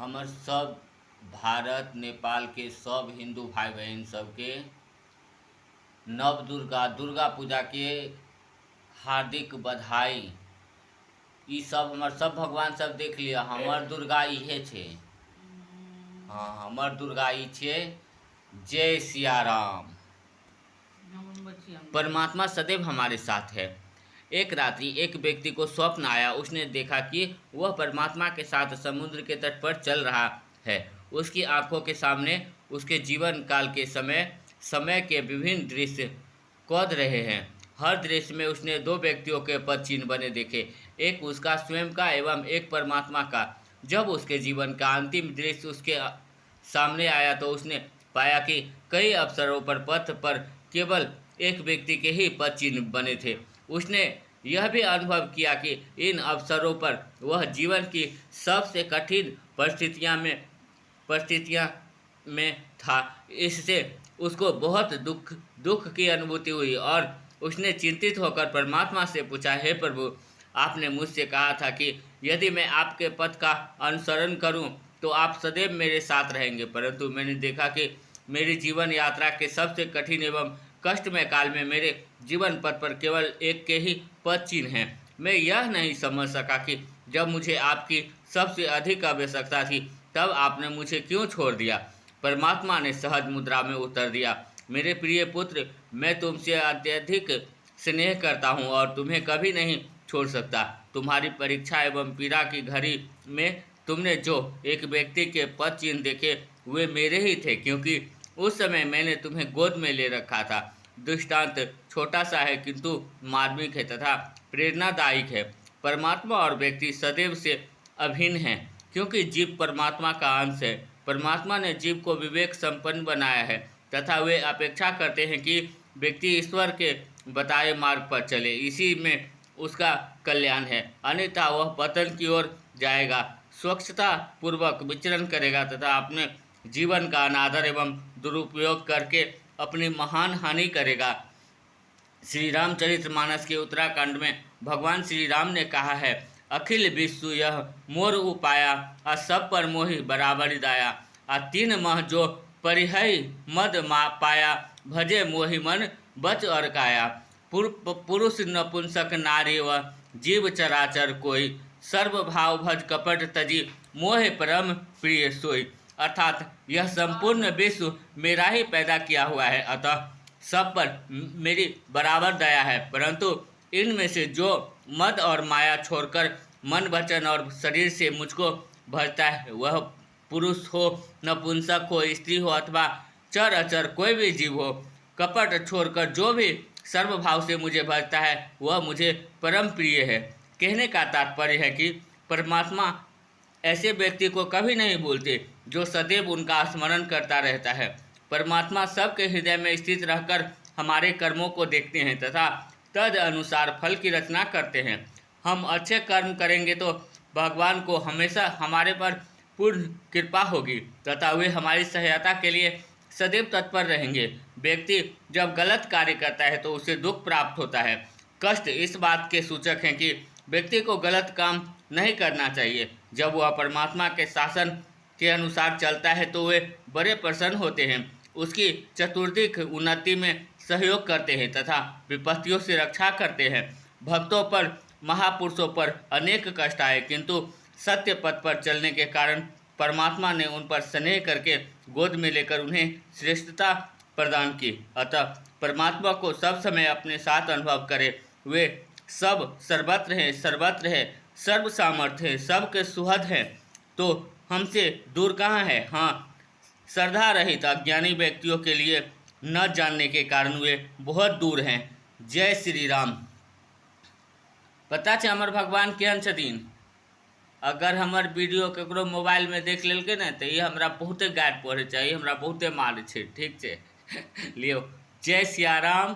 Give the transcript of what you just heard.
हमर सब भारत नेपाल के सब हिंदू भाई बहन सबके नव दुर्गा पूजा के हार्दिक बधाई। ई सब हमर सब भगवान सब देख लिया, हमर दुर्गा इहे छे। हाँ, हमर दुर्गा ई छे। जय सिया राम। परमात्मा सदैव हमारे साथ है। एक रात्रि एक व्यक्ति को स्वप्न आया। उसने देखा कि वह परमात्मा के साथ समुद्र के तट पर चल रहा है। उसकी आंखों के सामने उसके जीवन काल के समय के विभिन्न दृश्य कौद रहे हैं। हर दृश्य में उसने दो व्यक्तियों के पद चिन्ह बने देखे, एक उसका स्वयं का एवं एक परमात्मा का। जब उसके जीवन का अंतिम दृश्य उसके सामने आया तो उसने पाया कि कई अवसरों पर पथ पर केवल एक व्यक्ति के ही पद चिन्ह बने थे। उसने यह भी अनुभव किया कि इन अवसरों पर वह जीवन की सबसे कठिन परिस्थितियां में था। इससे उसको बहुत दुख की अनुभूति हुई और उसने चिंतित होकर परमात्मा से पूछा, हे प्रभु, आपने मुझसे कहा था कि यदि मैं आपके पथ का अनुसरण करूं तो आप सदैव मेरे साथ रहेंगे, परंतु मैंने देखा कि मेरी जीवन यात्रा के सबसे कठिन एवं कष्टमय काल में मेरे जीवन पथ पर केवल एक के ही पद चिन्ह हैं। मैं यह नहीं समझ सका कि जब मुझे आपकी सबसे अधिक आवश्यकता थी तब आपने मुझे क्यों छोड़ दिया। परमात्मा ने सहज मुद्रा में उत्तर दिया, मेरे प्रिय पुत्र, मैं तुमसे अत्यधिक स्नेह करता हूँ और तुम्हें कभी नहीं छोड़ सकता। तुम्हारी परीक्षा एवं पीड़ा की घड़ी में तुमने जो एक व्यक्ति के पद चिन्ह देखे वे मेरे ही थे, क्योंकि उस समय मैंने तुम्हें गोद में ले रखा था। दृष्टांत छोटा सा है किंतु मार्मिक है तथा प्रेरणादायक है। परमात्मा और व्यक्ति सदैव से अभिन्न हैं, क्योंकि जीव परमात्मा का अंश है। परमात्मा ने जीव को विवेक संपन्न बनाया है तथा वे अपेक्षा करते हैं कि व्यक्ति ईश्वर के बताए मार्ग पर चले, इसी में उसका कल्याण है, अन्यथा वह पतन की ओर जाएगा, स्वच्छता पूर्वक विचरण करेगा तथा अपने जीवन का अनादर एवं दुरुपयोग करके अपनी महान हानि करेगा। श्री रामचरितमानस के उत्तराखंड में भगवान श्री राम ने कहा है, अखिल विश्व यह मोर उपाया, आ सब पर मोहि बराबरि दाया। आ तीन मह जो परिहै मद मा पाया, भजे मोहि मन बच और काया। पुरुष नपुंसक नारी व जीव चराचर कोई, सर्व भाव भज कपट तजी, मोह परम प्रिय सोई। अर्थात यह संपूर्ण विश्व मेरा ही पैदा किया हुआ है, अतः सब पर मेरी बराबर दया है, परंतु इनमें से जो मद और माया छोड़कर मन वचन और शरीर से मुझको भजता है, वह पुरुष हो, नपुंसक हो, स्त्री हो अथवा चर अचर कोई भी जीव हो, कपट छोड़कर जो भी सर्वभाव से मुझे भजता है वह मुझे परम प्रिय है। कहने का तात्पर्य है कि परमात्मा ऐसे व्यक्ति को कभी नहीं भूलते जो सदैव उनका स्मरण करता रहता है। परमात्मा सबके हृदय में स्थित रहकर हमारे कर्मों को देखते हैं तथा तद अनुसार फल की रचना करते हैं। हम अच्छे कर्म करेंगे तो भगवान को हमेशा हमारे पर पूर्ण कृपा होगी तथा वे हमारी सहायता के लिए सदैव तत्पर रहेंगे। व्यक्ति जब गलत कार्य करता है तो उसे दुख प्राप्त होता है। कष्ट इस बात के सूचक हैं कि व्यक्ति को गलत काम नहीं करना चाहिए। जब वह परमात्मा के शासन के अनुसार चलता है तो वे बड़े प्रसन्न होते हैं, उसकी चतुर्दिक उन्नति में सहयोग करते हैं तथा विपत्तियों से रक्षा करते हैं। भक्तों पर, महापुरुषों पर अनेक कष्ट आए, किंतु सत्य पथ पर चलने के कारण परमात्मा ने उन पर स्नेह करके गोद में लेकर उन्हें श्रेष्ठता प्रदान की। अतः परमात्मा को सब समय अपने साथ अनुभव करें। वे सब सर्वत्र हैं, सर्व सामर्थ्य हैं, सबके सुहद हैं, तो हमसे दूर कहाँ है। हाँ, श्रद्धा रहित अज्ञानी व्यक्तियों के लिए न जानने के कारण वे बहुत दूर हैं। जय श्री राम। पता है हमर भगवान केहन छथिन। अगर हमर वीडियो ककरो मोबाइल में देख लेलकै ने तो ये हमरा बहुते गारि पढ़े छै, हमरा बहुते मारे छै, ठीक छै। लियो, जय सिया राम।